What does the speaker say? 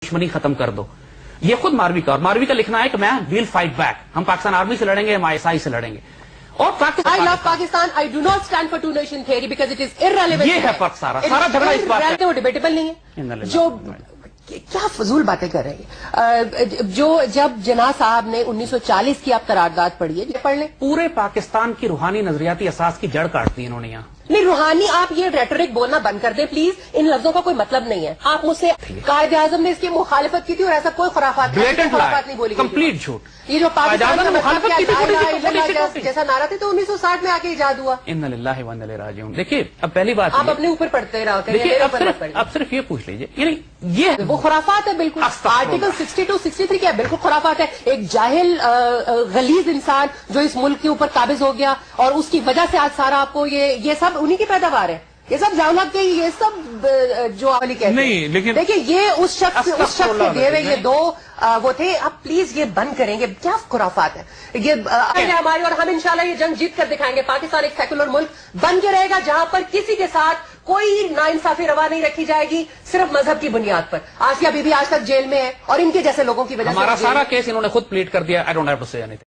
دشمنی ختم کر دو. یہ خود ماروی کا لکھنا ہے کہ میں ویل فائٹ بیک, ہم پاکستان آرمی سے لڑیں گے, ہم ISI سے لڑیں گے. اور I love Pakistan. I do not stand for two nation theory because it is irrelevant. یہ ہے فرق, سارا جھگڑا اس بات ہے. وہ ڈیبیٹیبل نہیں ہے. جو کیا فضول باتیں کر رہے ہیں. جو جب جناح صاحب نے 1940 کی آپ قرارداد پڑھی ہے, پڑھ لیں. پورے پاکستان کی روحانی نظریاتی اساس کی جڑ کاٹ دی انہوں نے یہاں. نہیں, روحانی آپ یہ ریٹورک بولنا بند کر دیں پلیز. ان لفظوں کا کوئی مطلب نہیں ہے. آپ مجھ سے قائد اعظم نے اس کی مخالفت کی تھی اور ایسا کوئی خرافات نہیں بولی. کمپلیٹ جھوٹ. یہ جو پاکستان جیسا نعرہ تھا تو 1960 میں آ کے ایجاد ہوا. انا للہ و انا الیہ راجعون. دیکھیے اب پہلی بات آپ اپنے اوپر پڑھتے رہو. اب صرف یہ پوچھ لیجیے, یعنی یہ وہ خرافات ہے بالکل. آرٹیکل 62 63 کیا بالکل خرافات ہے. ایک جاہل غلیظ انسان جو اس ملک کے اوپر قابض ہو گیا اور اس کی وجہ سے آج سارا آپ کو یہ سب انہی کی پیداوار ہے. یہ سب جاؤلت کے یہ سب جو عملی کہتے ہیں. لیکن دیکھیں یہ اس شخص سے دیے ہوئے یہ دو وہ تھے. آپ پلیز یہ بند کریں گے. کیا خرافات ہے یہ ہماری, اور ہم انشاءاللہ یہ جنگ جیت کر دکھائیں گے. پاکستان ایک سیکولر ملک بن کے رہے گا جہاں پر کسی کے ساتھ کوئی ناانصافی روا نہیں رکھی جائے گی صرف مذہب کی بنیاد پر. آسیہ بی بی آج تک جیل میں ہے اور ان کے جیسے لوگوں کی وجہ سے. ہمارا سارا کیس انہوں نے خود پلیٹ کر دیا. I don't have to say anything.